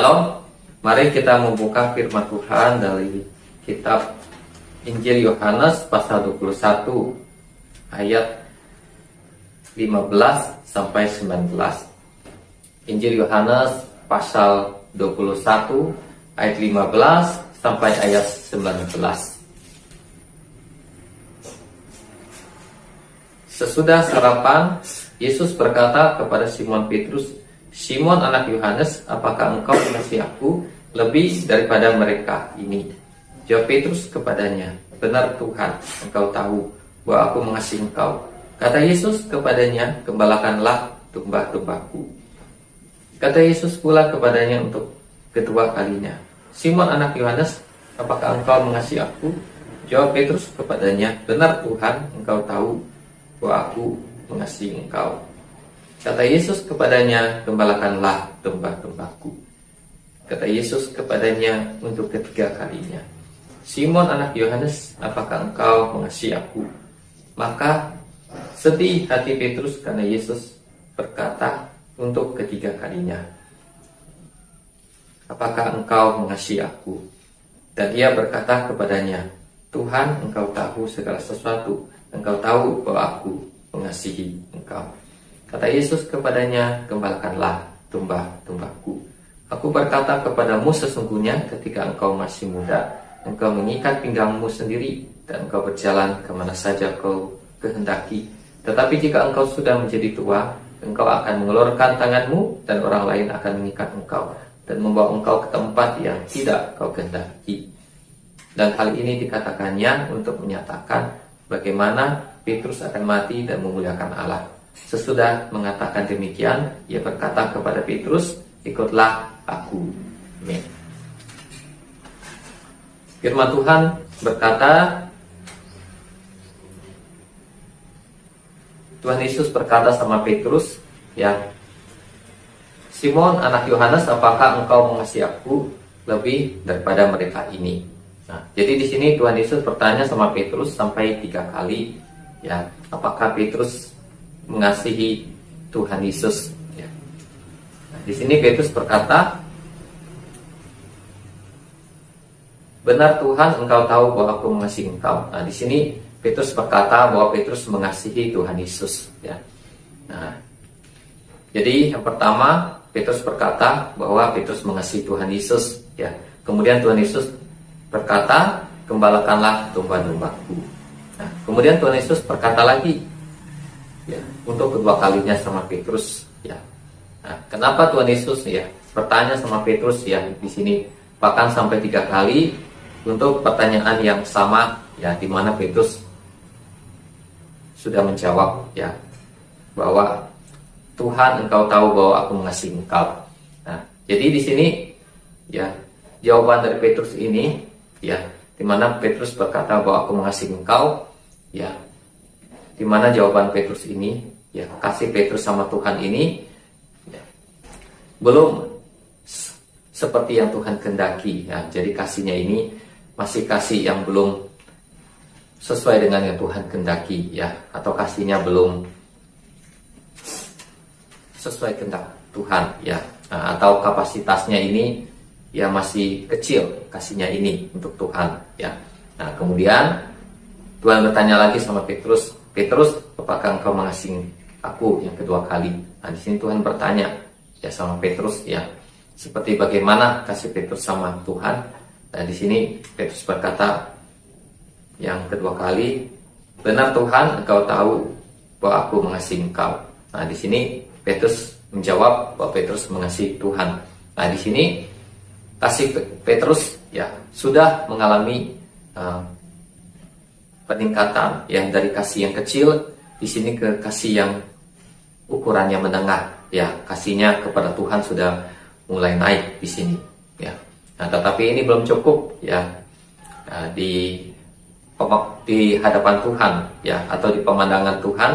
Shalom, mari kita membuka firman Tuhan dari kitab Injil Yohanes pasal 21 ayat 15 sampai 19. Injil Yohanes pasal 21 ayat 15 sampai ayat 19. Sesudah sarapan, Yesus berkata kepada Simon Petrus, "Simon anak Yohanes, apakah engkau mengasihi aku lebih daripada mereka ini?" Jawab Petrus kepadanya, "Benar Tuhan, engkau tahu bahwa aku mengasihi engkau." Kata Yesus kepadanya, "Gembalakanlah domba-dombaku." Kata Yesus pula kepadanya untuk kedua kalinya, "Simon anak Yohanes, apakah engkau mengasihi aku?" Jawab Petrus kepadanya, "Benar Tuhan, engkau tahu bahwa aku mengasihi engkau." Kata Yesus kepadanya, "Gembalakanlah domba-dombaku." Kata Yesus kepadanya untuk ketiga kalinya, "Simon anak Yohanes, apakah engkau mengasihi aku?" Maka sedih hati Petrus karena Yesus berkata untuk ketiga kalinya, "Apakah engkau mengasihi aku?" Dan ia berkata kepadanya, "Tuhan, engkau tahu segala sesuatu. Engkau tahu bahwa aku mengasihi engkau." Kata Yesus kepadanya, "Gembalakanlah domba-dombaku. Aku berkata kepadamu sesungguhnya ketika engkau masih muda, engkau mengikat pinggangmu sendiri dan engkau berjalan kemana saja kau kehendaki. Tetapi jika engkau sudah menjadi tua, engkau akan mengelurkan tanganmu dan orang lain akan mengikat engkau dan membawa engkau ke tempat yang tidak kau kehendaki." Dan hal ini dikatakannya untuk menyatakan bagaimana Petrus akan mati dan memuliakan Allah. Sesudah mengatakan demikian, ia berkata kepada Petrus, "Ikutlah aku." Amin. Firman Tuhan berkata, Tuhan Yesus berkata sama Petrus, ya, "Simon anak Yohanes, apakah engkau mengasihi aku lebih daripada mereka ini?" Nah, jadi di sini Tuhan Yesus bertanya sama Petrus sampai 3 kali, ya, apakah Petrus mengasihi Tuhan Yesus, ya. Nah, di sini Petrus berkata, "Benar Tuhan, engkau tahu bahwa aku mengasihi engkau." Nah, di sini Petrus berkata bahwa Petrus mengasihi Tuhan Yesus, ya. Nah, jadi yang pertama Petrus berkata bahwa Petrus mengasihi Tuhan Yesus, ya. Kemudian Tuhan Yesus berkata, "Gembalakanlah domba-dombaku." Nah, kemudian Tuhan Yesus berkata lagi, ya, untuk kedua kalinya sama Petrus, ya. Nah, kenapa Tuhan Yesus, ya, bertanya sama Petrus, ya, di sini bahkan sampai 3 kali untuk pertanyaan yang sama, ya, di mana Petrus sudah menjawab, ya, bahwa "Tuhan, engkau tahu bahwa aku mengasihi engkau." Nah, jadi di sini, ya, jawaban dari Petrus ini, ya, di mana Petrus berkata bahwa aku mengasihi engkau, ya, di mana jawaban Petrus ini, ya, kasih Petrus sama Tuhan ini, ya, belum seperti yang Tuhan kehendaki, ya. Jadi kasihnya ini masih kasih yang belum sesuai dengan yang Tuhan kehendaki, ya, atau kasihnya belum sesuai kehendak Tuhan, ya. Nah, atau kapasitasnya ini, ya, masih kecil kasihnya ini untuk Tuhan, ya. Nah, kemudian Tuhan bertanya lagi sama Petrus, "Petrus, apakah engkau mengasihi aku?" Yang kedua kali. Nah, di sini Tuhan bertanya, ya, sama Petrus, ya, seperti bagaimana kasih Petrus sama Tuhan. Nah, di sini Petrus berkata yang kedua kali, "Benar Tuhan, engkau tahu bahwa aku mengasihi engkau." Nah, di sini Petrus menjawab bahwa Petrus mengasihi Tuhan. Nah, di sini kasih Petrus, ya, sudah mengalami peningkatan, ya, dari kasih yang kecil di sini ke kasih yang ukurannya menengah, ya. Kasihnya kepada Tuhan sudah mulai naik di sini, ya. Nah, tetapi ini belum cukup, ya, di hadapan Tuhan, ya, atau di pemandangan Tuhan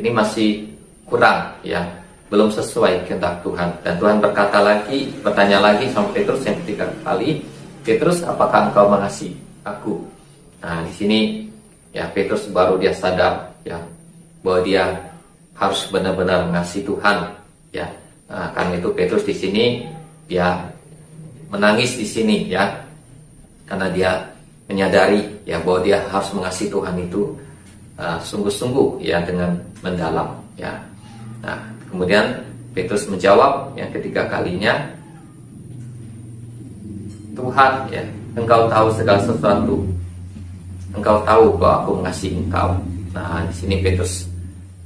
ini masih kurang, ya, belum sesuai kehendak Tuhan. Dan Tuhan bertanya lagi sama Petrus yang ketiga kali, "Petrus, apakah engkau mengasihi aku?" Nah, di sini, ya, Petrus baru dia sadar, ya, bahwa dia harus benar-benar mengasihi Tuhan, ya. Nah, karena itu Petrus di sini, ya, menangis di sini ya, karena dia menyadari ya bahwa dia harus mengasihi Tuhan itu sungguh-sungguh ya, dengan mendalam ya. Nah, kemudian Petrus menjawab yang ketiga kalinya, Tuhan ya, Engkau tahu segala sesuatu, Engkau tahu bahwa aku mengasihi Engkau. Nah, di sini Petrus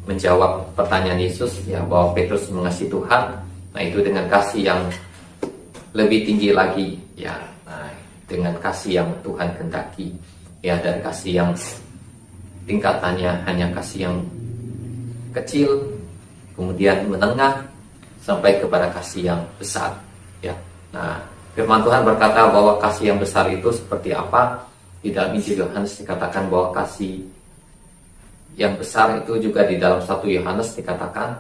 menjawab pertanyaan Yesus ya, bahwa Petrus mengasihi Tuhan. Nah, itu dengan kasih yang lebih tinggi lagi ya, nah, dengan kasih yang Tuhan kehendaki ya, dari kasih yang tingkatannya hanya kasih yang kecil, kemudian menengah, sampai kepada kasih yang besar ya. Nah, firman Tuhan berkata bahwa kasih yang besar itu seperti apa. Di dalam Injil Yohanes dikatakan bahwa kasih yang besar itu juga di dalam 1 Yohanes dikatakan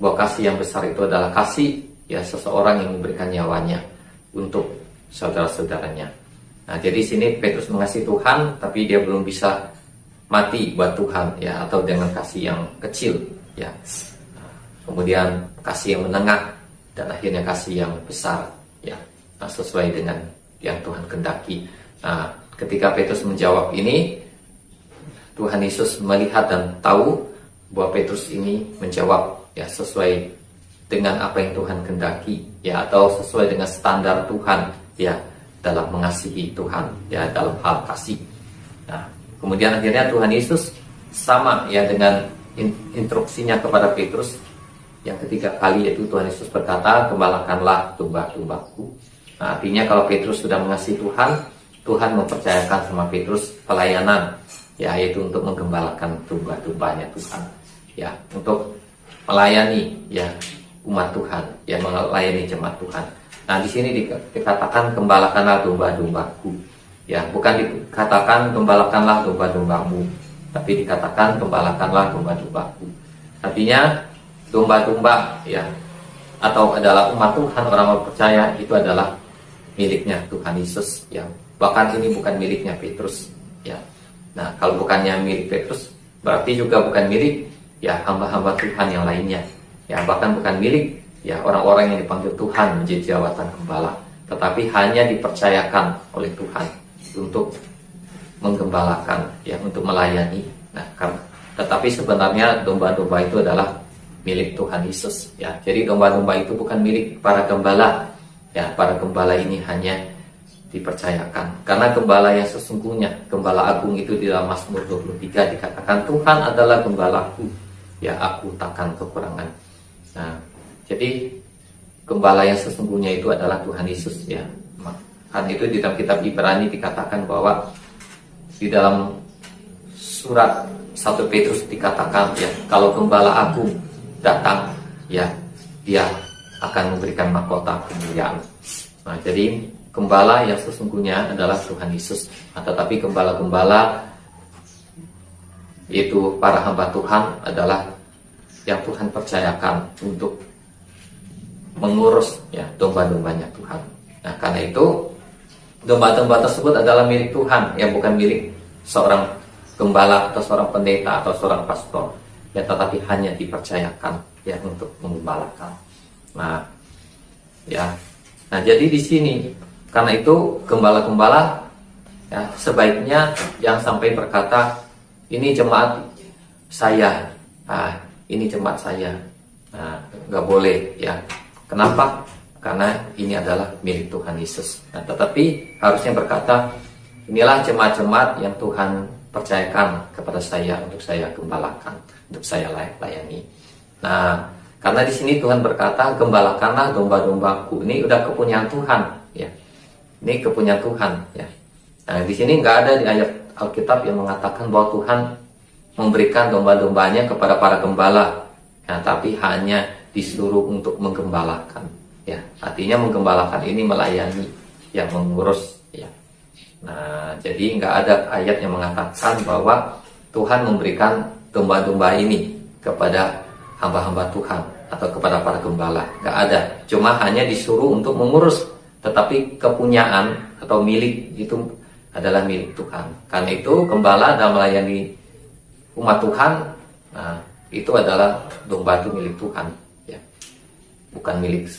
bahwa kasih yang besar itu adalah kasih ya, seseorang yang memberikan nyawanya untuk saudara-saudaranya. Nah, jadi sini Petrus mengasihi Tuhan, tapi dia belum bisa mati buat Tuhan ya, atau dengan kasih yang kecil ya. Kemudian kasih yang menengah, dan akhirnya kasih yang besar ya. Nah, sesuai dengan yang Tuhan kehendaki. Nah, ketika Petrus menjawab ini, Tuhan Yesus melihat dan tahu bahwa Petrus ini menjawab ya sesuai dengan apa yang Tuhan kehendaki ya, atau sesuai dengan standar Tuhan ya, dalam mengasihi Tuhan ya, dalam hal kasih. Nah, kemudian akhirnya Tuhan Yesus sama ya dengan instruksinya kepada Petrus yang ketiga kali, yaitu Tuhan Yesus berkata, gembalakanlah domba-dombaku. Nah, artinya kalau Petrus sudah mengasihi Tuhan, Tuhan mempercayakan sama Petrus pelayanan ya, yaitu untuk menggembalakan domba-dombanya Tuhan ya, untuk melayani ya umat Tuhan ya, melayani jemaat Tuhan. Nah, di sini dikatakan gembalakanlah domba-dombaku ya, bukan dikatakan gembalakanlah domba-dombamu, tapi dikatakan gembalakanlah domba-dombaku. Artinya domba-domba ya, atau adalah umat Tuhan, orang percaya itu adalah miliknya Tuhan Yesus ya. Bahkan ini bukan miliknya Petrus ya. Nah, kalau bukannya milik Petrus, berarti juga bukan milik ya hamba-hamba Tuhan yang lainnya ya, bahkan bukan milik ya orang-orang yang dipanggil Tuhan menjadi jawatan gembala, tetapi hanya dipercayakan oleh Tuhan untuk menggembalakan ya, untuk melayani. Nah, tetapi sebenarnya domba-domba itu adalah milik Tuhan Yesus ya. Jadi domba-domba itu bukan milik para gembala ya, para gembala ini hanya dipercayakan, karena gembala yang sesungguhnya, gembala agung itu di dalam Mazmur 23 dikatakan, Tuhan adalah gembalaku ya, aku takkan kekurangan. Nah, jadi gembala yang sesungguhnya itu adalah Tuhan Yesus ya. Karena itu di dalam kitab Ibrani dikatakan bahwa di dalam surat 1 Petrus dikatakan ya, kalau gembala agung datang ya, dia akan memberikan mahkota kemuliaan. Nah, jadi gembala yang sesungguhnya adalah Tuhan Yesus. Nah, tetapi gembala-gembala yaitu para hamba Tuhan adalah yang Tuhan percayakan untuk mengurus ya domba-dombanya Tuhan. Nah, karena itu domba-domba tersebut adalah milik Tuhan, yang bukan milik seorang gembala atau seorang pendeta atau seorang pastor ya, tetapi hanya dipercayakan ya untuk menggembalakan. Nah, ya. Nah, jadi di sini karena itu gembala-gembala ya, sebaiknya yang sampai berkata, ini jemaat saya, ini jemaat saya. Nah, nggak boleh ya. Kenapa? Karena ini adalah milik Tuhan Yesus. Nah, tetapi harusnya berkata, inilah jemaat-jemaat yang Tuhan percayakan kepada saya untuk saya gembalakan, untuk saya layani. Nah, karena di sini Tuhan berkata, gembalakanlah domba-dombaku. Ini udah kepunyaan Tuhan ya. Ini kepunyaan Tuhan ya. Nah, di sini nggak ada di ayat Alkitab yang mengatakan bahwa Tuhan memberikan domba-dombanya kepada para gembala. Nah, tapi hanya disuruh untuk menggembalakan ya. Artinya menggembalakan ini melayani, yang mengurus ya. Nah, jadi nggak ada ayat yang mengatakan bahwa Tuhan memberikan domba-domba ini kepada hamba-hamba Tuhan atau kepada para gembala. Nggak ada. Cuma hanya disuruh untuk mengurus. Tetapi kepunyaan atau milik itu adalah milik Tuhan. Karena itu gembala dalam melayani umat Tuhan, nah, itu adalah domba itu milik Tuhan ya. Bukan milik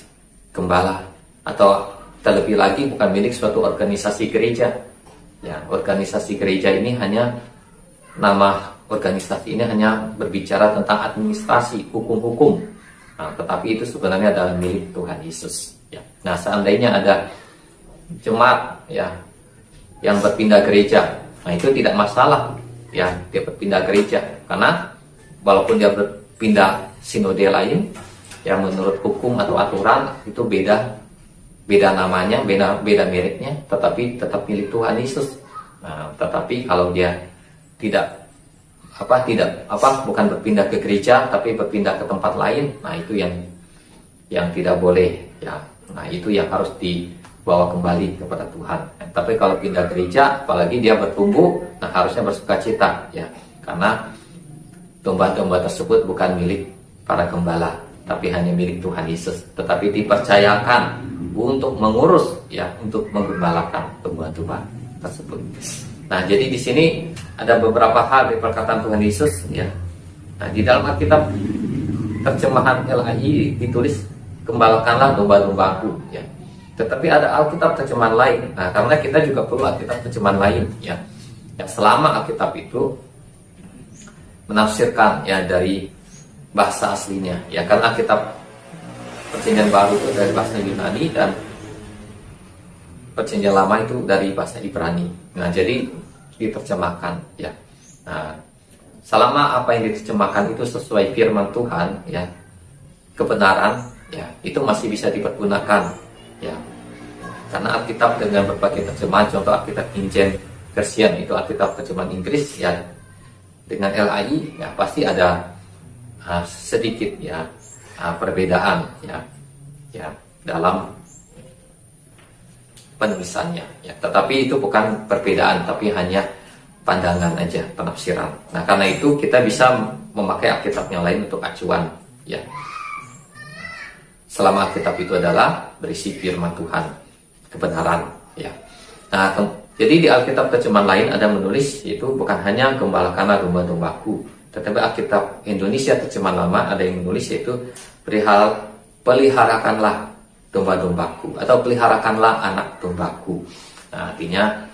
gembala atau terlebih lagi bukan milik suatu organisasi gereja. Ya, organisasi gereja ini hanya nama organisasi ini hanya berbicara tentang administrasi, hukum-hukum. Nah, tetapi itu sebenarnya adalah milik Tuhan Yesus. Ya. Nah, seandainya ada jemaat ya yang berpindah gereja, nah itu tidak masalah ya dia berpindah gereja, karena walaupun dia berpindah sinode lain, yang menurut hukum atau aturan itu beda namanya, beda mereknya, tetapi tetap milik Tuhan Yesus. Nah, tetapi kalau dia bukan berpindah ke gereja, tapi berpindah ke tempat lain, nah itu yang tidak boleh, ya. Nah itu yang harus dibawa kembali kepada Tuhan. Tapi kalau pindah gereja, apalagi dia bertumbuh, nah harusnya bersukacita, ya, karena domba-domba tersebut bukan milik para gembala, tapi hanya milik Tuhan Yesus, tetapi dipercayakan untuk mengurus, ya, untuk menggembalakan domba-domba tersebut. Nah, jadi di sini ada beberapa hal di perkataan Tuhan Yesus, ya. Nah, di dalam Alkitab terjemahan LAI ditulis gembalakanlah domba-dombaku, ya. Tetapi ada Alkitab terjemahan lain. Nah, karena kita juga perlu Alkitab terjemahan lain, ya. Yang selama Alkitab itu menafsirkan ya dari bahasa aslinya, ya, karena Alkitab Perjanjian Baru itu dari bahasa Yunani dan Perjanjian Lama itu dari bahasa Ibrani. Nah, jadi diterjemahkan, ya. Nah, selama apa yang diterjemahkan itu sesuai firman Tuhan, ya, kebenaran, ya, itu masih bisa dipergunakan, ya. Karena Alkitab dengan berbagai terjemahan, contoh Alkitab King James Version itu Alkitab terjemahan Inggris, ya, dengan LAI, ya, pasti ada sedikit, ya, perbedaan, ya, dalam penulisannya, ya. Tetapi itu bukan perbedaan, tapi hanya pandangan aja, penafsiran. Nah, karena itu kita bisa memakai Alkitab yang lain untuk acuan, ya. Selama Alkitab itu adalah berisi firman Tuhan, kebenaran, ya. Nah, jadi di Alkitab terjemahan lain ada menulis itu bukan hanya gembalakanlah domba-dombaku, tetapi Alkitab Indonesia terjemahan lama ada yang menulis yaitu peliharakanlah domba-dombaku atau peliharakanlah anak dombaku. Nah, artinya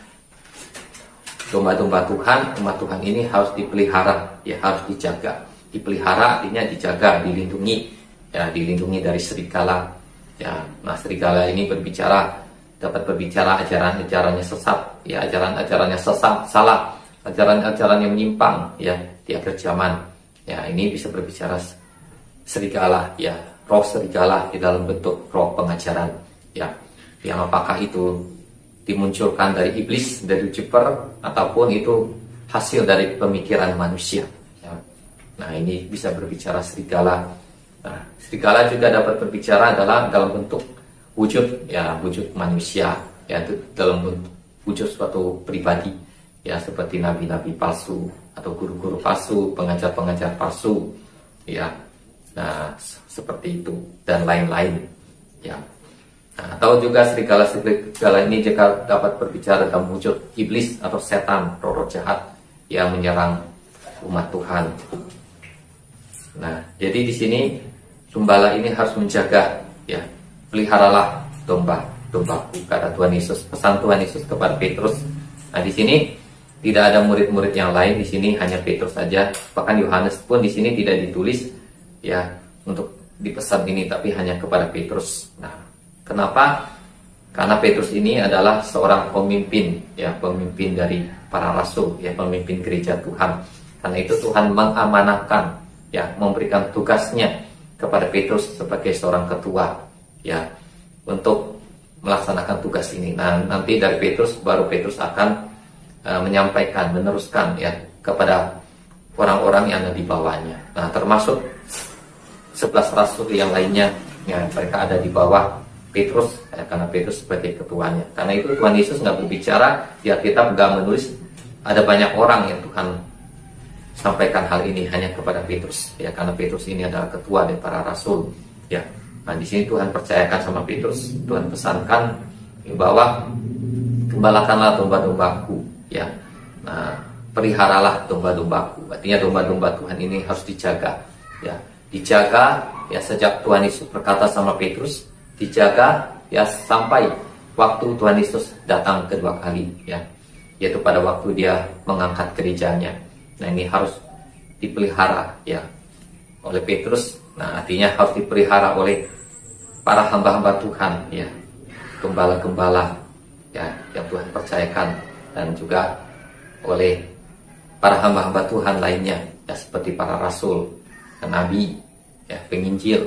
domba-domba Tuhan, umat Tuhan ini harus dipelihara, ya, harus dijaga. Dipelihara artinya dijaga, dilindungi, ya, dilindungi dari serigala, ya. Nah, serigala ini dapat berbicara ajaran-ajarannya sesat, ya, ajaran-ajarannya sesat, salah, ajaran-ajaran yang menyimpang, ya, di akhir zaman. Ya, ini bisa berbicara serigala, ya, roh serigala di dalam bentuk roh pengajaran, ya, yang apakah itu dimunculkan dari iblis, dari Lucifer, ataupun itu hasil dari pemikiran manusia, ya. Nah, ini bisa berbicara serigala. Nah, serigala juga dapat berbicara adalah dalam bentuk wujud, ya, wujud manusia, ya, dalam bentuk wujud suatu pribadi, ya, seperti nabi-nabi palsu atau guru-guru palsu, pengajar-pengajar palsu, ya. Nah, seperti itu dan lain-lain, ya. Nah, atau juga serigala ini juga dapat berbicara dalam wujud iblis atau setan, roh jahat yang menyerang umat Tuhan. Nah, jadi di sini gembala ini harus menjaga, ya, peliharalah domba-dombaku, kata Tuhan Yesus, pesan Tuhan Yesus kepada Petrus. Nah, di sini tidak ada murid-murid yang lain, di sini hanya Petrus saja. Bahkan Yohanes pun di sini tidak ditulis, ya, untuk dipesan ini, tapi hanya kepada Petrus. Nah, kenapa? Karena Petrus ini adalah seorang pemimpin, ya, pemimpin dari para rasul, ya, pemimpin gereja Tuhan. Karena itu Tuhan mengamanahkan, ya, memberikan tugasnya kepada Petrus sebagai seorang ketua, ya, untuk melaksanakan tugas ini. Nah, nanti dari Petrus baru Petrus akan menyampaikan, meneruskan, ya, kepada orang-orang yang ada di bawahnya. Nah, termasuk 11 rasul yang lainnya, ya, mereka ada di bawah Petrus, ya, karena Petrus sebagai ketuanya. Karena itu Tuhan Yesus nggak berbicara, ya, kita nggak menulis ada banyak orang yang Tuhan sampaikan hal ini hanya kepada Petrus, ya, karena Petrus ini adalah ketua dari para rasul, ya. Nah, di sini Tuhan percayakan sama Petrus, Tuhan pesankan bahwa gembalakanlah domba-dombaku, ya. Nah, peliharalah domba-dombaku. Artinya domba-domba Tuhan ini harus dijaga, ya. Dijaga, ya, sejak Tuhan Yesus berkata sama Petrus, dijaga, ya, sampai waktu Tuhan Yesus datang kedua kali, ya, yaitu pada waktu dia mengangkat gerejanya. Nah, ini harus dipelihara, ya, oleh Petrus. Nah, artinya harus dipelihara oleh para hamba-hamba Tuhan, ya, gembala-gembala, ya, yang Tuhan percayakan, dan juga oleh para hamba-hamba Tuhan lainnya, ya, seperti para rasul, nabi, ya, penginjil,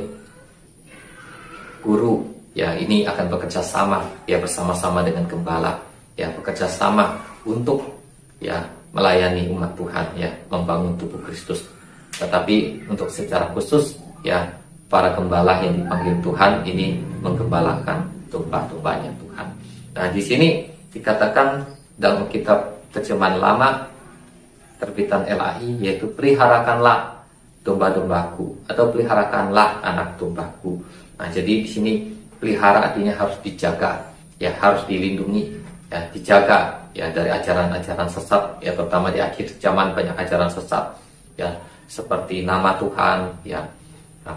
guru, ya, ini akan bekerja sama, ya, bersama-sama dengan gembala, ya, bekerja sama untuk, ya, melayani umat Tuhan, ya, membangun tubuh Kristus. Tetapi untuk secara khusus, ya, para gembala yang dipanggil Tuhan ini menggembalakan domba-dombanya Tuhan. Nah, di sini dikatakan dalam kitab terjemahan lama terbitan LAI, yaitu peliharakanlah domba-dombaku, atau peliharakanlah anak dombaku. Nah, jadi di sini pelihara artinya harus dijaga, ya, harus dilindungi, ya, dijaga, ya, dari ajaran-ajaran sesat, ya, terutama di akhir zaman banyak ajaran sesat, ya, seperti nama Tuhan, ya,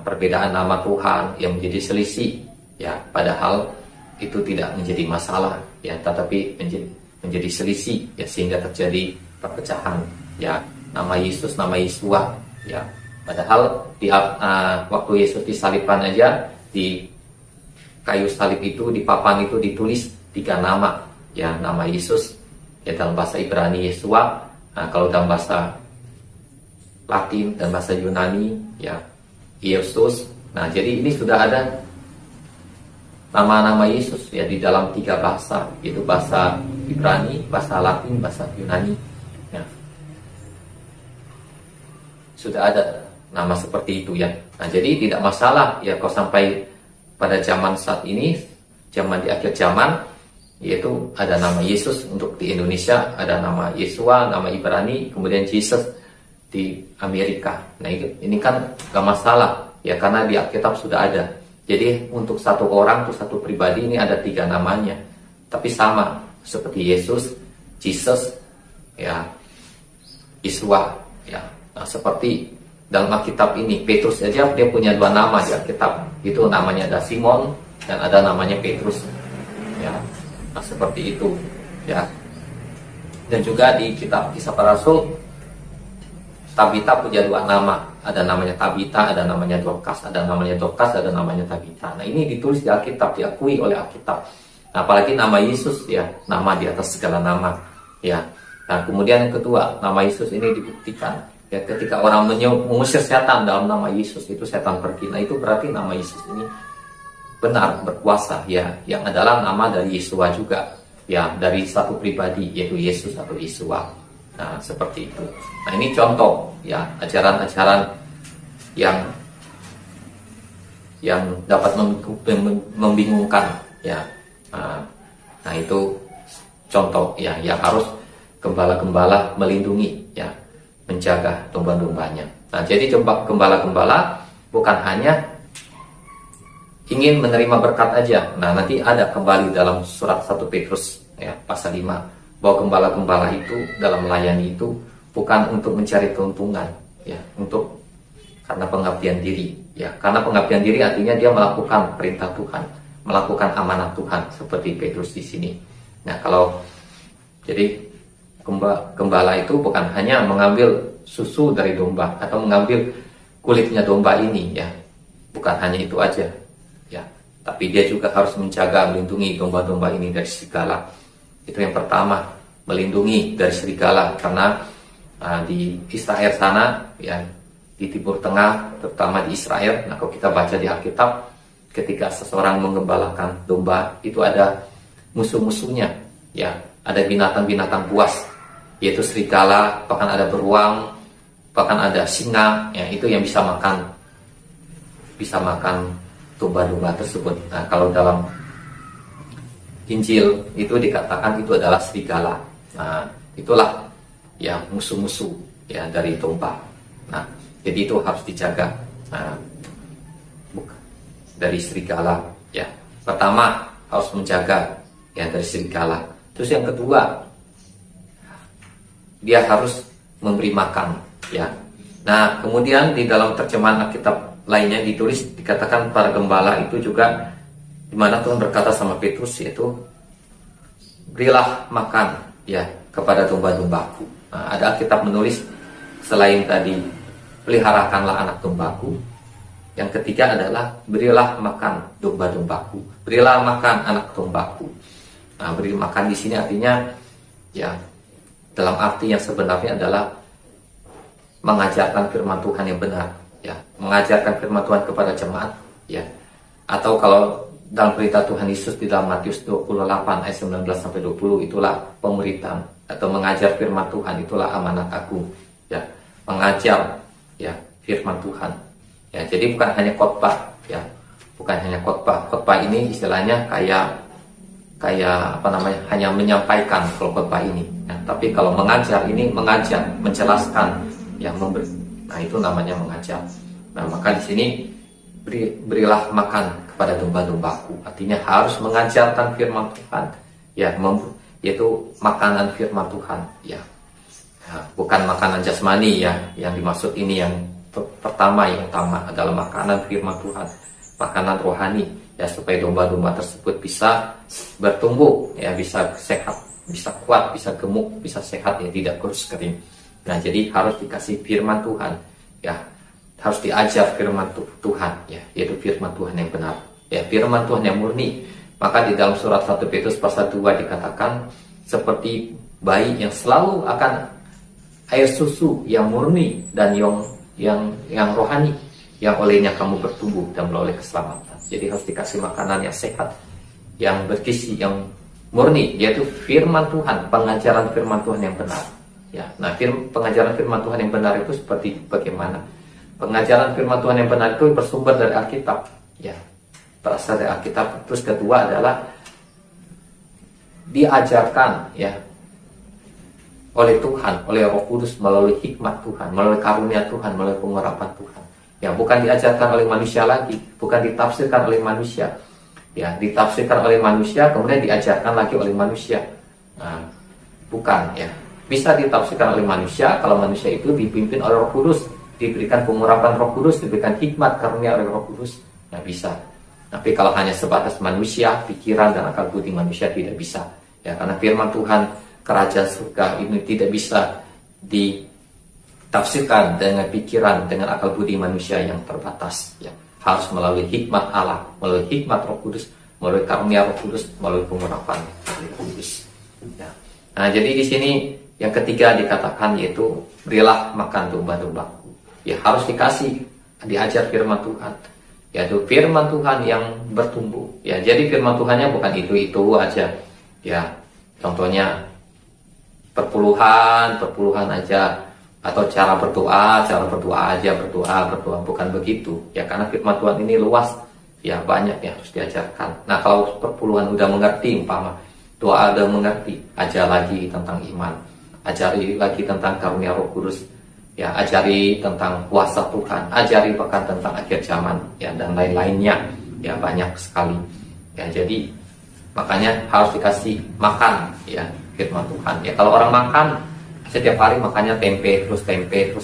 perbedaan nama Tuhan yang menjadi selisih, ya, padahal itu tidak menjadi masalah, ya, tetapi menjadi selisih, ya, sehingga terjadi perpecahan, ya, nama Yesus, nama Yesua, ya, padahal di waktu Yesus disalibkan aja, di kayu salib itu, di papan itu ditulis 3 nama, ya, nama Yesus, ya, dalam bahasa Ibrani Yesua, nah, kalau dalam bahasa Latin dan bahasa Yunani, ya, Yesus. Nah, jadi ini sudah ada nama-nama Yesus, ya, di dalam 3 bahasa, yaitu bahasa Ibrani, bahasa Latin, bahasa Yunani, ya. Sudah ada nama seperti itu, ya. Nah, jadi tidak masalah, ya, kalau sampai pada zaman saat ini, zaman di akhir zaman, yaitu ada nama Yesus. Untuk di Indonesia ada nama Yesua, nama Ibrani, kemudian Jesus di Amerika. Nah, ini kan gak masalah, ya, karena di Alkitab sudah ada. Jadi untuk satu orang, untuk satu pribadi ini ada 3 namanya, tapi sama seperti Yesus, Jesus, ya, Yesua, ya. Nah, seperti dalam Alkitab ini, Petrus saja dia punya 2 nama di Alkitab. Itu namanya ada Simon dan ada namanya Petrus, ya. Nah, seperti itu, ya. Dan juga di kitab Kisah Para Rasul, Tabita punya 2 nama. Ada namanya Tabita, ada namanya Dorcas, ada namanya Dorcas, ada namanya Tabita. Nah, ini ditulis di Alkitab, diakui oleh Alkitab. Nah, apalagi nama Yesus, ya, nama di atas segala nama, ya. Nah, kemudian yang kedua, nama Yesus ini dibuktikan, ya, ketika orang mengusir setan dalam nama Yesus, itu setan pergi. Nah, itu berarti nama Yesus ini benar, berkuasa, ya, yang adalah nama dari Yesua juga, ya, dari satu pribadi, yaitu Yesus atau Yesua. Nah, seperti itu. Nah, ini contoh, ya, ajaran-ajaran yang dapat membingungkan, ya. Nah, itu contoh, ya, yang harus gembala-gembala melindungi, ya, menjaga domba-dombanya. Nah, jadi gembala-gembala bukan hanya ingin menerima berkat aja. Nah, nanti ada kembali dalam surat 1 Petrus, ya, pasal 5, bahwa gembala-gembala itu dalam melayani itu bukan untuk mencari keuntungan, ya, karena pengabdian diri, ya, karena pengabdian diri artinya dia melakukan perintah Tuhan, melakukan amanat Tuhan, seperti Petrus di sini. Nah, jadi gembala itu bukan hanya mengambil susu dari domba atau mengambil kulitnya domba ini, ya, bukan hanya itu aja, ya, tapi dia juga harus menjaga, melindungi domba-domba ini dari serigala. Itu yang pertama, melindungi dari serigala, karena di Israel sana, ya, di Timur Tengah, terutama di Israel. Nah, kalau kita baca di Alkitab, ketika seseorang menggembalakan domba, itu ada musuh-musuhnya, ya, ada binatang-binatang buas, yaitu serigala, bahkan ada beruang, bahkan ada singa, ya, itu yang bisa makan domba-domba tersebut. Nah, kalau dalam Injil itu dikatakan itu adalah serigala. Nah, itulah, ya, musuh-musuh, ya, dari domba. Nah, jadi itu harus dijaga, dari serigala, ya. Pertama harus menjaga, ya, dari serigala. Terus yang kedua, dia harus memberi makan, ya. Nah, kemudian di dalam terjemahan Alkitab lainnya ditulis, dikatakan para gembala itu juga, di mana Tuhan berkata sama Petrus, yaitu berilah makan ya kepada domba-dombaku. Nah, ada Alkitab menulis selain tadi peliharakanlah anak dombaku, yang ketiga adalah berilah makan domba-dombaku, berilah makan anak dombaku. Nah, beri makan di sini artinya ya dalam arti yang sebenarnya adalah mengajarkan firman Tuhan yang benar, ya, mengajarkan firman Tuhan kepada jemaat, ya. Atau kalau dalam berita Tuhan Yesus di dalam Matius 28 ayat 19 sampai 20, itulah pemberitaan atau mengajar firman Tuhan, itulah amanat agung, ya, mengajar ya firman Tuhan. Ya, jadi bukan hanya khotbah, ya. Bukan hanya khotbah. Khotbah ini istilahnya kayak apa namanya? Hanya menyampaikan kalau khotbah ini. Ya, tapi kalau mengajar ini mengajar, menjelaskan, ya, memberi. Nah, itu namanya mengajar. Nah, maka di sini berilah makan kepada domba-dombaku. Artinya harus mengajarkan firman Tuhan, ya, yaitu makanan firman Tuhan, ya. Ya, bukan makanan jasmani, ya. Yang dimaksud ini yang pertama, yang utama adalah makanan firman Tuhan, makanan rohani, ya, supaya domba-domba tersebut bisa bertumbuh, ya, bisa sehat, bisa kuat, bisa gemuk, bisa sehat, ya, tidak kurus kering. Nah, jadi harus dikasih firman Tuhan, ya, harus diajar firman Tuhan, ya, yaitu firman Tuhan yang benar, ya, firman Tuhan yang murni. Maka di dalam surat 1 Petrus pasal 2 dikatakan seperti bayi yang selalu akan air susu yang murni dan yang rohani, yang olehnya kamu bertumbuh dan meloleh keselamatan. Jadi harus dikasih makanan yang sehat, yang bergizi, yang murni, yaitu firman Tuhan, pengajaran firman Tuhan yang benar. Ya, nah, pengajaran firman Tuhan yang benar itu seperti bagaimana? Pengajaran firman Tuhan yang benar itu bersumber dari Alkitab, ya, berasal dari Alkitab. Terus kedua adalah diajarkan, ya, oleh Tuhan, oleh Roh Kudus, melalui hikmat Tuhan, melalui karunia Tuhan, melalui pengurapan Tuhan. Ya, bukan diajarkan oleh manusia lagi, bukan ditafsirkan oleh manusia. Ya, ditafsirkan oleh manusia kemudian diajarkan lagi oleh manusia. Nah, bukan, ya. Bisa ditafsirkan oleh manusia kalau manusia itu dipimpin oleh Roh Kudus, diberikan pengurapan Roh Kudus, diberikan hikmat karunia oleh Roh Kudus. Nah, bisa. Tapi kalau hanya sebatas manusia, pikiran dan akal budi manusia tidak bisa. Ya, karena firman Tuhan, kerajaan surga ini tidak bisa ditafsirkan dengan pikiran, dengan akal budi manusia yang terbatas, ya. Harus melalui hikmat Allah, melalui hikmat Roh Kudus, melalui karunia Roh Kudus, melalui pengurapan Roh Kudus, ya. Nah, jadi di sini yang ketiga dikatakan yaitu berilah makan domba-dombaku. Ya, harus diajar firman Tuhan, yaitu firman Tuhan yang bertumbuh. Ya, jadi firman Tuhannya bukan itu aja. Ya, contohnya perpuluhan aja, atau cara berdoa aja, berdoa, bukan begitu. Ya, karena firman Tuhan ini luas, ya, banyak yang harus diajarkan. Nah, kalau perpuluhan udah mengerti, umpama doa udah mengerti, ajar lagi tentang iman, ajari lagi tentang karunia Roh Kudus, ya, ajari tentang kuasa Tuhan, ajari bahkan tentang akhir zaman, ya, dan lain-lainnya, ya, banyak sekali. Ya, jadi makanya harus dikasih makan, ya, firman Tuhan. Ya, kalau orang makan setiap hari makannya tempe terus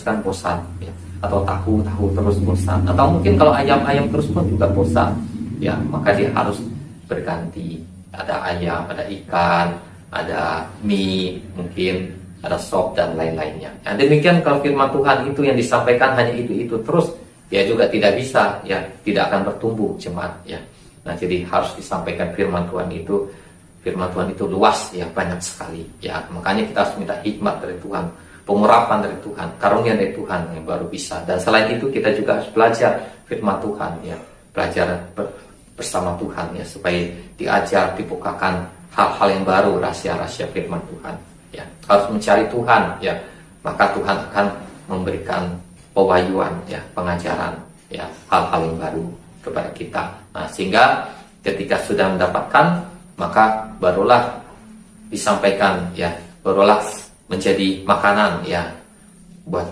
kan bosan, ya. Atau tahu terus bosan. Atau mungkin kalau ayam terus pun juga bosan. Ya, maka dia harus berganti. Ada ayam, ada ikan, ada mie, mungkin ada sop dan lain-lainnya. Nah, demikian kalau firman Tuhan itu yang disampaikan hanya itu terus, ya, juga tidak bisa, ya, tidak akan bertumbuh jemaat, ya. Nah, jadi harus disampaikan firman Tuhan itu. Firman Tuhan itu luas, ya, banyak sekali, ya. Makanya kita harus minta hikmat dari Tuhan, pengurapan dari Tuhan, karunia dari Tuhan yang baru bisa. Dan selain itu kita juga harus belajar firman Tuhan, ya, belajar bersama Tuhan, ya, supaya diajar, dibukakan hal-hal yang baru, rahasia-rahasia firman Tuhan, ya. Harus mencari Tuhan, ya, maka Tuhan akan memberikan pewahyuan, ya, pengajaran, ya, hal-hal yang baru kepada kita. Nah, sehingga ketika sudah mendapatkan, maka barulah disampaikan, ya, barulah menjadi makanan, ya, buat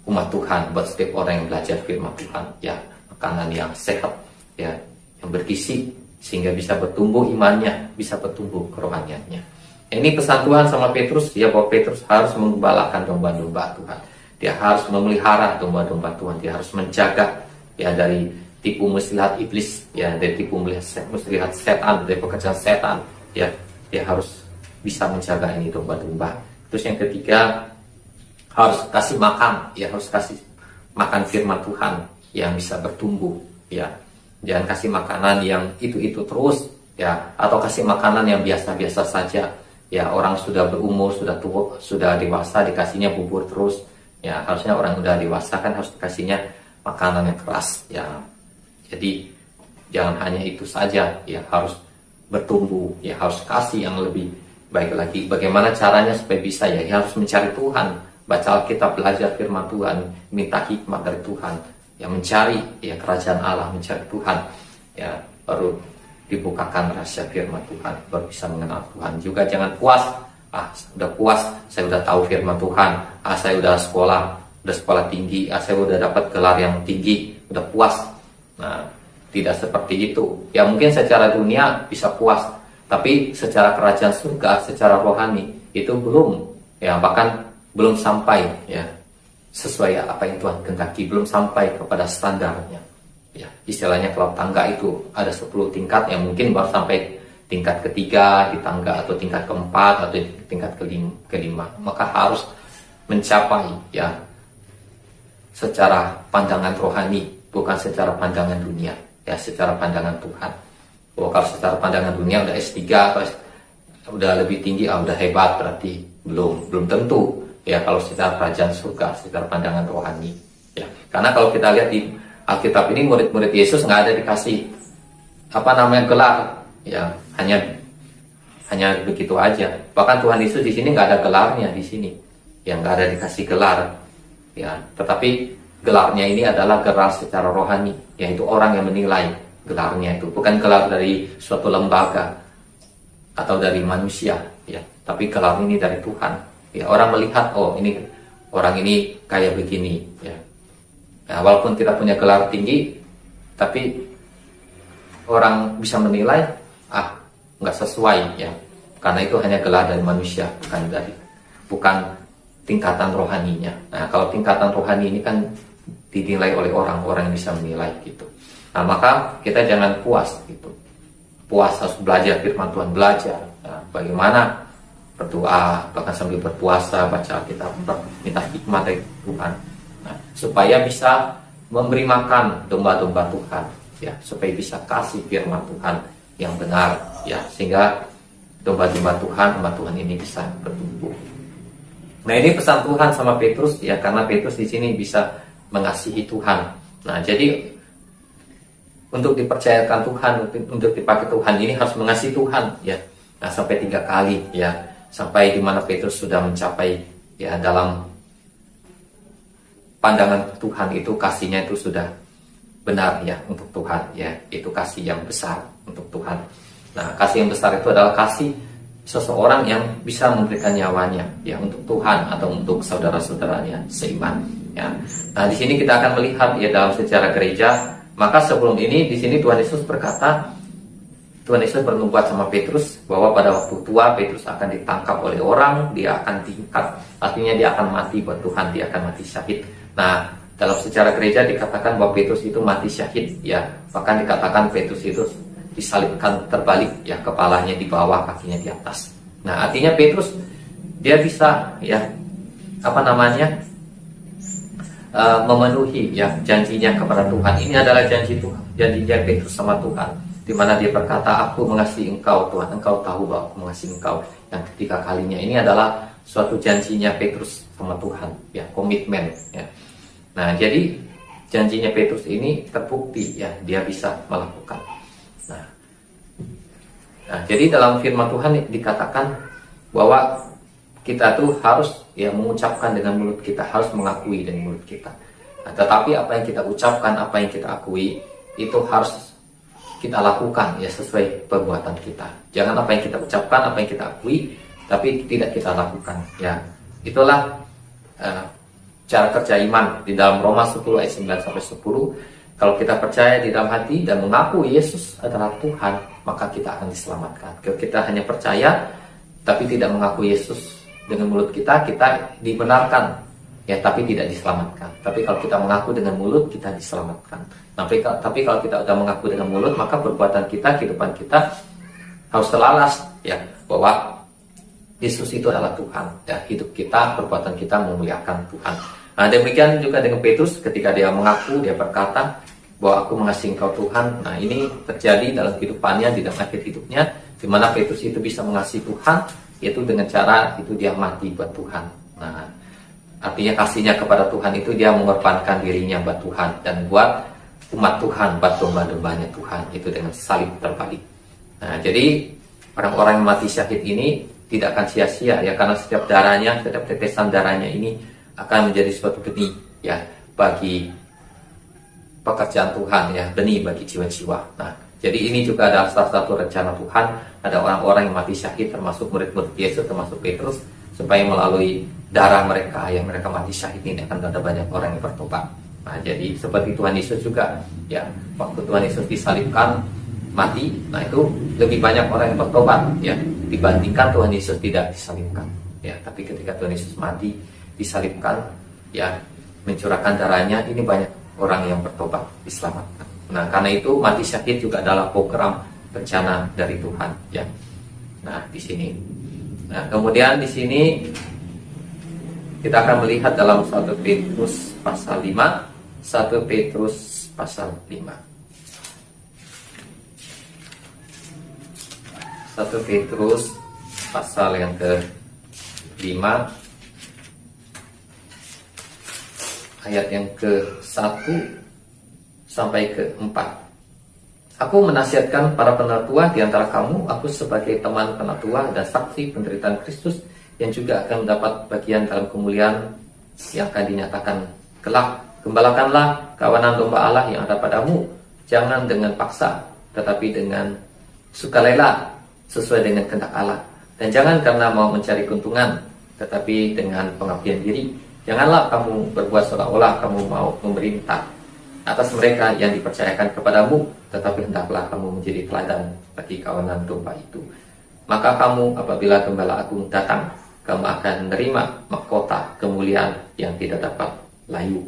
umat Tuhan, buat setiap orang yang belajar firman Tuhan, ya, makanan yang sehat, ya, yang bergizi, sehingga bisa bertumbuh imannya, bisa bertumbuh kerohaniannya. Ini pesan Tuhan sama Petrus, ya, bahwa Petrus harus mengembalakan domba-domba Tuhan. Dia harus memelihara domba-domba Tuhan, dia harus menjaga, ya, dari tipu muslihat iblis, ya, dari tipu muslihat setan, dari pekerjaan setan, ya. Dia harus bisa menjaga ini domba-domba. Terus yang ketiga, harus kasih makan, ya harus kasih makan firman Tuhan yang bisa bertumbuh, ya. Jangan kasih makanan yang itu terus, ya, atau kasih makanan yang biasa-biasa saja. Ya, orang sudah berumur, sudah tua, sudah dewasa dikasihnya bubur terus. Ya, harusnya orang udah dewasa kan harus dikasihnya makanan yang keras, ya. Jadi jangan hanya itu saja, ya, harus bertumbuh, ya, harus kasih yang lebih baik lagi. Bagaimana caranya supaya bisa, ya, harus mencari Tuhan, baca Alkitab, belajar firman Tuhan, minta hikmat dari Tuhan, ya, mencari, ya, kerajaan Allah, mencari Tuhan, ya, baru dibukakan rahasia firman Tuhan, baru bisa mengenal Tuhan. Juga jangan puas, udah puas, saya udah tahu firman Tuhan, saya udah sekolah tinggi, saya udah dapat gelar yang tinggi, udah puas. Nah, tidak seperti itu. Ya, mungkin secara dunia bisa puas, tapi secara kerajaan surga, secara rohani itu belum, ya, bahkan belum sampai, ya, sesuai apa yang Tuhan kehendaki, belum sampai kepada standarnya. Ya, istilahnya kalau tangga itu ada 10 tingkat, yang mungkin baru sampai tingkat ketiga di tangga, atau tingkat keempat, atau tingkat kelima. Maka harus mencapai, ya, secara pandangan rohani, bukan secara pandangan dunia, ya, secara pandangan Tuhan. Kalau secara pandangan dunia udah S3 atau udah lebih tinggi, udah hebat, berarti belum tentu, ya, kalau secara kerajaan surga, secara pandangan rohani, ya. Karena kalau kita lihat di Alkitab ini, murid-murid Yesus nggak ada dikasih gelar, ya, hanya begitu aja. Bahkan Tuhan Yesus di sini nggak ada gelarnya di sini, ya, nggak ada dikasih gelar, ya. Tetapi gelarnya ini adalah gelar secara rohani, yaitu orang yang menilai gelarnya itu, bukan gelar dari suatu lembaga atau dari manusia, ya, tapi gelar ini dari Tuhan. Ya, orang melihat, oh, ini orang ini kayak begini, ya. Nah, walaupun tidak punya gelar tinggi, tapi orang bisa menilai, nggak sesuai, ya, karena itu hanya gelar dari manusia, bukan tingkatan rohaninya. Nah, kalau tingkatan rohani ini kan dinilai oleh orang yang bisa menilai, gitu. Nah, maka kita jangan puas, gitu. Puas, harus belajar firman Tuhan, belajar. Nah, bagaimana berdoa, bahkan sambil berpuasa, baca Alkitab, minta hikmat dari Tuhan. Nah, supaya bisa memberi makan domba-domba Tuhan, ya, supaya bisa kasih firman Tuhan yang benar, ya, sehingga domba-domba Tuhan, umat Tuhan ini bisa bertumbuh. Nah, ini pesan Tuhan sama Petrus, ya, karena Petrus di sini bisa mengasihi Tuhan. Nah, jadi untuk dipercayakan Tuhan, untuk dipakai Tuhan, ini harus mengasihi Tuhan, ya. Nah, sampai 3 kali, ya, sampai dimana Petrus sudah mencapai, ya, dalam pandangan Tuhan itu kasihnya itu sudah benar, ya, untuk Tuhan, ya, itu kasih yang besar untuk Tuhan. Nah, kasih yang besar itu adalah kasih seseorang yang bisa memberikan nyawanya, ya, untuk Tuhan atau untuk saudara-saudaranya seiman, ya. Nah, di sini kita akan melihat, ya, dalam sejarah gereja. Maka sebelum ini, di sini Tuhan Yesus berkata, Tuhan Yesus bernubuat sama Petrus bahwa pada waktu tua Petrus akan ditangkap oleh orang, dia akan diikat, artinya dia akan mati buat Tuhan, dia akan mati syahid. Nah, dalam sejarah gereja dikatakan bahwa Petrus itu mati syahid, ya, bahkan dikatakan Petrus itu disalibkan terbalik, ya, kepalanya di bawah, kakinya di atas. Nah, artinya Petrus dia bisa, ya, memenuhi, ya, janjinya kepada Tuhan. Ini adalah janji Tuhan, janjinya Petrus sama Tuhan, di mana dia berkata, aku mengasihi engkau Tuhan, engkau tahu bahwa aku mengasihi engkau. Yang ketiga kalinya, ini adalah suatu janjinya Petrus sama Tuhan, ya, komitmen, ya. Nah, jadi janjinya Petrus ini terbukti, ya, dia bisa melakukan. Nah, jadi dalam firman Tuhan dikatakan bahwa kita tuh harus, ya, mengucapkan dengan mulut kita, harus mengakui dengan mulut kita. Nah, tetapi apa yang kita ucapkan, apa yang kita akui, itu harus kita lakukan, ya, sesuai perbuatan kita. Jangan apa yang kita ucapkan, apa yang kita akui, tapi tidak kita lakukan, ya. Itulah cara kerja iman di dalam Roma 10 ayat 9 sampai 10. Kalau kita percaya di dalam hati dan mengaku Yesus adalah Tuhan, maka kita akan diselamatkan. Kalau kita hanya percaya tapi tidak mengaku Yesus dengan mulut kita, kita dibenarkan, ya, tapi tidak diselamatkan. Tapi kalau kita mengaku dengan mulut, kita diselamatkan. Tapi kalau kita sudah mengaku dengan mulut, maka perbuatan kita, kehidupan kita harus selaras, ya, bahwa Yesus itu adalah Tuhan. Ya, hidup kita, perbuatan kita memuliakan Tuhan. Nah, demikian juga dengan Petrus ketika dia mengaku, dia berkata bahwa aku mengasihi Engkau Tuhan. Nah, ini terjadi dalam kehidupannya, di dalam akhir hidupnya, di mana Petrus itu bisa mengasihi Tuhan, yaitu dengan cara itu dia mati buat Tuhan. Nah, artinya kasihnya kepada Tuhan itu dia mengorbankan dirinya buat Tuhan dan buat umat Tuhan, buat domba-dombanya Tuhan, itu dengan salib terbalik. Nah, jadi orang-orang yang mati syahid ini tidak akan sia-sia ya, karena setiap darahnya, setiap tetesan darahnya ini akan menjadi suatu benih ya bagi pekerjaan Tuhan ya, benih bagi jiwa-jiwa. Nah, jadi ini juga adalah salah satu rencana Tuhan, ada orang-orang yang mati syahid termasuk murid-murid Yesus, termasuk Petrus, supaya melalui darah mereka yang mereka mati syahid ini akan ada banyak orang yang bertobat. Nah, jadi seperti Tuhan Yesus juga ya, waktu Tuhan Yesus disalibkan mati, nah itu lebih banyak orang yang bertobat ya dibandingkan Tuhan Yesus tidak disalibkan ya. Tapi ketika Tuhan Yesus mati disalibkan ya, mencurahkan darahnya, ini banyak orang yang bertobat, diselamatkan. Nah, karena itu mati syahid juga adalah program rencana dari Tuhan ya. Nah, di sini. Nah, kemudian di sini kita akan melihat dalam 1 Petrus pasal 5, 1 Petrus pasal 5. 1 Petrus pasal yang ke-5 ayat yang ke-1 sampai ke-4. Aku menasihatkan para penatua di antara kamu, aku sebagai teman penatua dan saksi penderitaan Kristus yang juga akan mendapat bagian dalam kemuliaan yang akan dinyatakan kelak. Gembalakanlah kawanan domba Allah yang ada padamu, jangan dengan paksa, tetapi dengan sukarela sesuai dengan kehendak Allah. Dan jangan karena mau mencari keuntungan, tetapi dengan pengabdian diri. Janganlah kamu berbuat seolah-olah kamu mau memerintah atas mereka yang dipercayakan kepadamu, tetapi hendaklah kamu menjadi teladan bagi kawanan domba itu. Maka kamu apabila Gembala Agung datang, kamu akan menerima mahkota kemuliaan yang tidak dapat layu.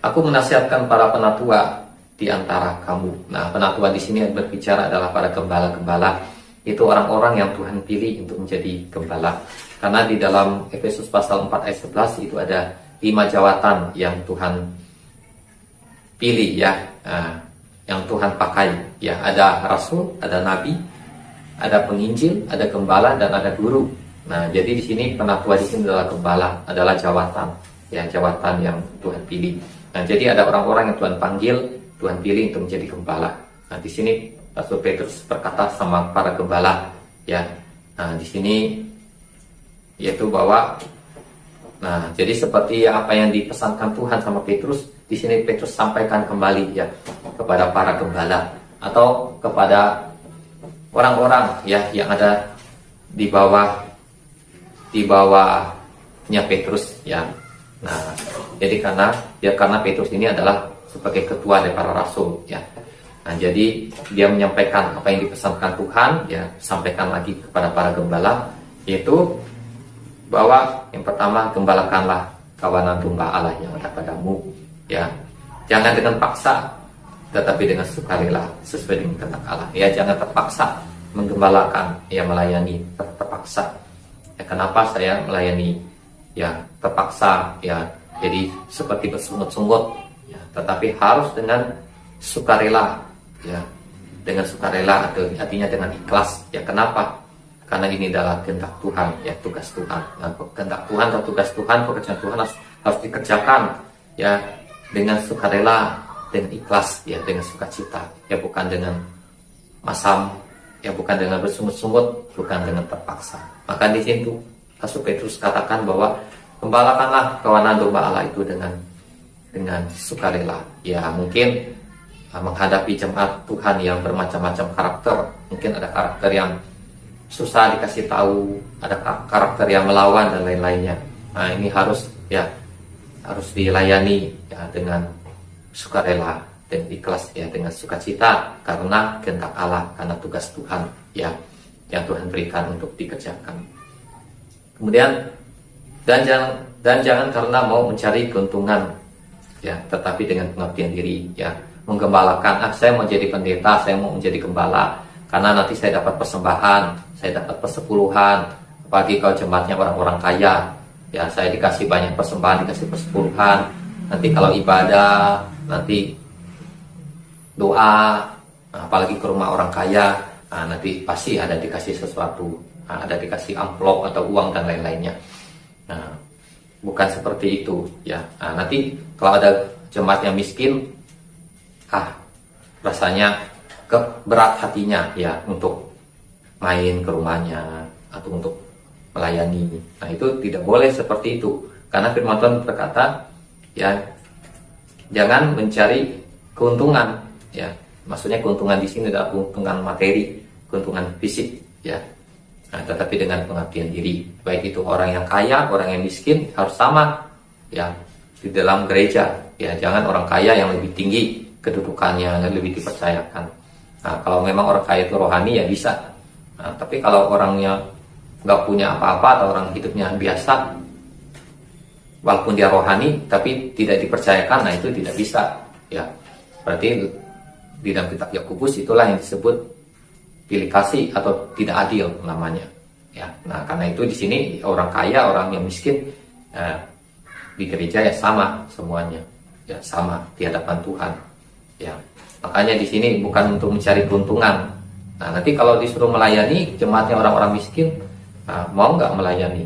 Aku menasihatkan para penatua di antara kamu. Nah, penatua di sini berbicara adalah para gembala-gembala. Itu orang-orang yang Tuhan pilih untuk menjadi gembala. Karena di dalam Efesus pasal 4 ayat 11 itu ada 5 jawatan yang Tuhan pilih ya, yang Tuhan pakai ya. Ada rasul, ada nabi, ada penginjil, ada gembala, dan ada guru. Nah, jadi di sini penatua di sini adalah gembala, adalah jawatan ya, jawatan yang Tuhan pilih. Nah, jadi ada orang-orang yang Tuhan panggil, Tuhan pilih untuk menjadi gembala. Nah, di sini Rasul Petrus berkata sama para gembala ya. Nah, di sini yaitu bahwa, nah, jadi seperti apa yang dipesankan Tuhan sama Petrus, di sini Petrus sampaikan kembali ya kepada para gembala atau kepada orang-orang ya yang ada di bawahnya Petrus ya. Nah, jadi karena Petrus ini adalah sebagai ketua dari para rasul ya. Nah, jadi dia menyampaikan apa yang dipesankan Tuhan ya, sampaikan lagi kepada para gembala, yaitu bahwa yang pertama, gembalakanlah kawanan domba Allah yang ada padamu ya. Jangan dengan paksa, tetapi dengan sukarela sesuai dengan kehendak Allah ya. Jangan terpaksa menggembalakan ya, melayani terpaksa ya. Kenapa saya melayani ya terpaksa ya, jadi seperti bersungut-sungut ya, tetapi harus dengan sukarela ya, dengan sukarela atau artinya dengan ikhlas ya. Kenapa? Karena ini adalah kehendak Tuhan ya, tugas Tuhan. Nah, kehendak Tuhan atau tugas Tuhan, pekerjaan Tuhan harus dikerjakan ya dengan sukarela, dengan ikhlas ya, dengan sukacita ya, bukan dengan masam ya, bukan dengan bersungut-sungut, bukan dengan terpaksa. Maka di situ Rasul Petrus katakan bahwa gembalakanlah kawanan domba Allah itu dengan sukarela ya. Mungkin menghadapi jemaat Tuhan yang bermacam-macam karakter, mungkin ada karakter yang susah dikasih tahu, ada karakter yang melawan dan lain-lainnya. Nah, ini harus dilayani ya dengan sukarela dan ikhlas ya, dengan sukacita karena kehendak Allah, karena tugas Tuhan ya yang Tuhan berikan untuk dikerjakan. Kemudian dan jangan karena mau mencari keuntungan ya, tetapi dengan pengabdian diri ya. Menggembalakan, saya mau jadi pendeta, saya mau menjadi gembala karena nanti saya dapat persembahan, saya dapat persepuluhan, apalagi kalau jemaatnya orang-orang kaya, ya saya dikasih banyak persembahan, dikasih persepuluhan, nanti kalau ibadah, nanti doa, apalagi ke rumah orang kaya, nanti pasti ada dikasih sesuatu, ada dikasih amplop atau uang dan lain-lainnya. Nah, bukan seperti itu ya. Nanti kalau ada jemaat yang miskin, rasanya berat hatinya ya untuk main ke rumahnya atau untuk melayani. Nah, itu tidak boleh seperti itu, karena firman Tuhan berkata ya, jangan mencari keuntungan ya. Maksudnya keuntungan di sini adalah keuntungan materi, keuntungan fisik ya. Nah, tetapi dengan pengabdian diri, baik itu orang yang kaya, orang yang miskin, harus sama ya di dalam gereja ya. Jangan orang kaya yang lebih tinggi kedudukannya, lebih dipercayakan. Nah, kalau memang orang kaya itu rohani ya bisa. Nah, tapi kalau orangnya nggak punya apa-apa atau orang hidupnya biasa, walaupun dia rohani tapi tidak dipercayakan, nah itu tidak bisa ya. Berarti di dalam kitab Yakobus itulah yang disebut pilih kasih atau tidak adil namanya ya. Nah, karena itu di sini orang kaya, orang yang miskin di gereja ya sama semuanya ya, sama di hadapan Tuhan ya. Makanya di sini bukan untuk mencari keuntungan. Nah, nanti kalau disuruh melayani jemaatnya orang-orang miskin, mau nggak melayani?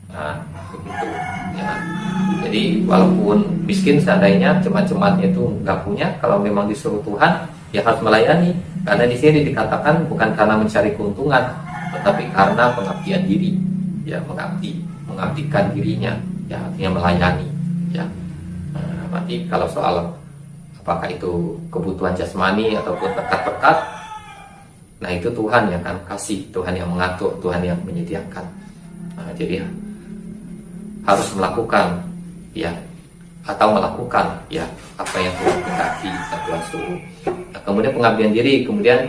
Nah, begitu ya. Jadi walaupun miskin, seandainya jemaat-jemaatnya itu nggak punya, kalau memang disuruh Tuhan ya harus melayani. Karena di sini dikatakan bukan karena mencari keuntungan, tetapi karena pengabdian diri ya, mengabdikan dirinya ya, artinya melayani ya. Nanti kalau soal apakah itu kebutuhan jasmani ataupun berkat-berkat, nah itu Tuhan yang akan kasih, Tuhan yang mengatur, Tuhan yang menyediakan. Jadi harus melakukan ya, atau melakukan ya apa yang Tuhan kehendaki dan Tuhan suruh. Nah, kemudian pengabdian diri, kemudian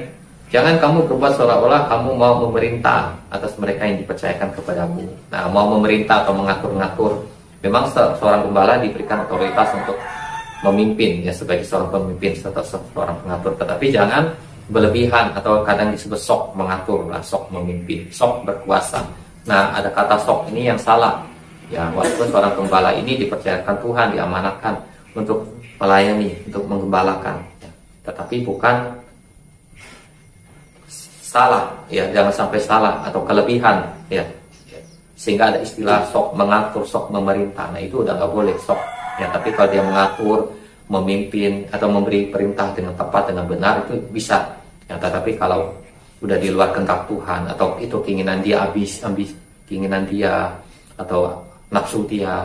jangan kamu berbuat seolah-olah kamu mau memerintah atas mereka yang dipercayakan kepadamu. Nah, mau memerintah atau mengatur-ngatur, memang seorang gembala diberikan otoritas untuk memimpin ya, sebagai seorang pemimpin atau seorang pengatur, tetapi jangan berlebihan atau kadang disebut sok mengatur, sok memimpin, sok berkuasa. Nah, ada kata sok ini yang salah ya. Walaupun seorang gembala ini dipercayakan Tuhan, diamanatkan untuk melayani, untuk menggembalakan ya, tetapi bukan salah ya, jangan sampai salah atau kelebihan ya, sehingga ada istilah sok mengatur, sok memerintah. Nah, itu udah nggak boleh sok ya. Tapi kalau dia mengatur, memimpin atau memberi perintah dengan tepat, dengan benar, itu bisa ya. Tetapi kalau udah di luar kehendak Tuhan, atau itu keinginan dia, keinginan dia, atau nafsu dia,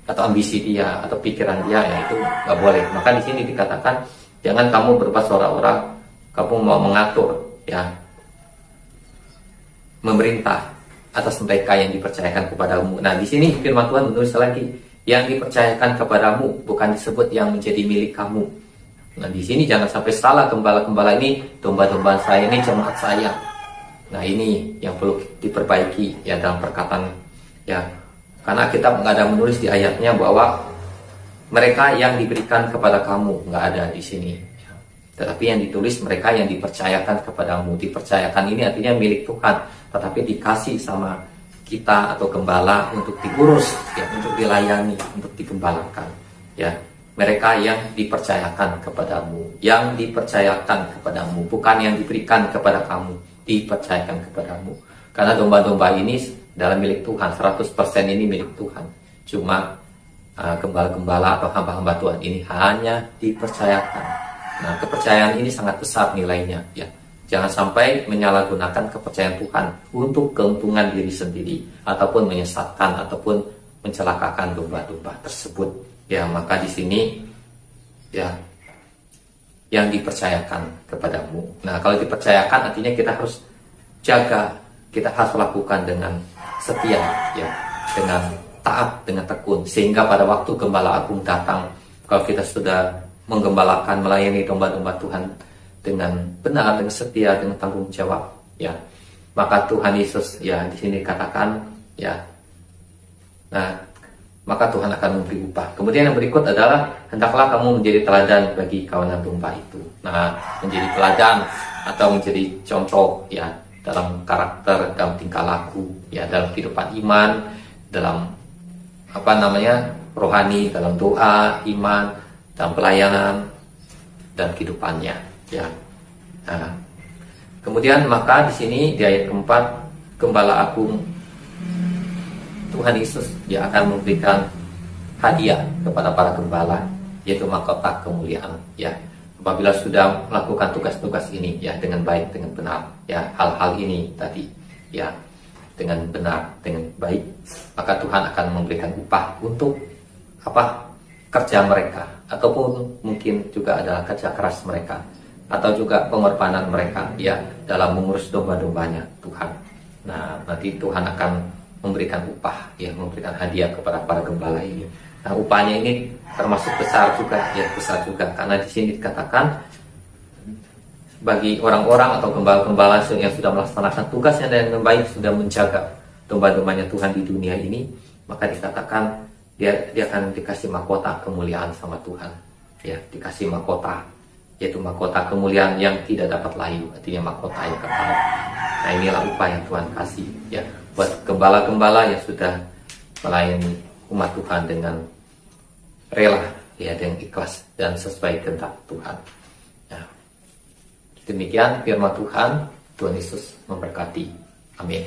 atau ambisi dia, atau pikiran dia, ya itu nggak boleh. Maka di sini dikatakan jangan kamu berbuat seolah-olah kamu mau mengatur ya, memerintah atas mereka yang dipercayakan kepadamu. Nah, di sini firman Tuhan menulis lagi, yang dipercayakan kepadamu, bukan disebut yang menjadi milik kamu. Nah, di sini jangan sampai salah, gembala-gembala ini domba-domba saya, ini jemaat saya. Nah, ini yang perlu diperbaiki ya dalam perkataan ya. Karena kita nggak ada menulis di ayatnya bahwa mereka yang diberikan kepada kamu, nggak ada di sini. Tetapi yang ditulis mereka yang dipercayakan kepadamu. Dipercayakan ini artinya milik Tuhan, tetapi dikasih sama kita atau gembala untuk diurus ya, untuk dilayani, untuk digembalakan ya. Mereka yang dipercayakan kepadamu, yang dipercayakan kepadamu, bukan yang diberikan kepada kamu, dipercayakan kepadamu. Karena domba-domba ini dalam milik Tuhan, 100% ini milik Tuhan. Cuma gembala-gembala atau hamba-hamba Tuhan ini hanya dipercayakan. Nah, kepercayaan ini sangat besar nilainya ya. Jangan sampai menyalahgunakan kepercayaan Tuhan untuk keuntungan diri sendiri, ataupun menyesatkan ataupun mencelakakan domba-domba tersebut. Ya, maka di sini ya yang dipercayakan kepadamu. Nah, kalau dipercayakan artinya kita harus jaga, kita harus lakukan dengan setia ya, dengan taat, dengan tekun, sehingga pada waktu gembala agung datang, kalau kita sudah menggembalakan, melayani domba-domba Tuhan dengan benar, dengan setia, dengan tanggung jawab ya, maka Tuhan Yesus ya di sini katakan ya, nah maka Tuhan akan memberi upah. Kemudian yang berikut adalah hendaklah kamu menjadi teladan bagi kawanan domba itu. Nah, menjadi teladan atau menjadi contoh ya dalam karakter, dalam tingkah laku, ya, dalam kehidupan iman, dalam rohani, dalam doa, iman, dalam pelayanan dan kehidupannya, ya. Nah, kemudian maka di sini di ayat keempat, Gembala Agung Tuhan Yesus dia akan memberikan hadiah kepada para gembala, yaitu mahkota kemuliaan, ya. Apabila sudah melakukan tugas-tugas ini, ya, dengan baik, dengan benar, ya, hal-hal ini tadi, ya, dengan benar, dengan baik, maka Tuhan akan memberikan upah untuk kerja mereka, ataupun mungkin juga adalah kerja keras mereka, atau juga pengorbanan mereka, ya, dalam mengurus domba-dombanya Tuhan. Nah, nanti Tuhan akan memberikan upah, ya, memberikan hadiah kepada para gembala ini. Nah, upahnya ini termasuk besar juga, ya, besar juga, karena di sini dikatakan bagi orang-orang atau gembala-gembala yang sudah melaksanakan tugasnya dengan baik, sudah menjaga domba-dombanya Tuhan di dunia ini, maka dikatakan dia akan dikasih mahkota kemuliaan sama Tuhan, ya, dikasih mahkota, yaitu mahkota kemuliaan yang tidak dapat layu, artinya mahkota yang kekal. Nah, inilah upah yang Tuhan kasih, ya, buat gembala-gembala yang sudah melayani umat Tuhan dengan rela, ya, dengan ikhlas dan sesuai kehendak Tuhan. Ya. Demikian firman Tuhan. Tuhan Yesus memberkati. Amin.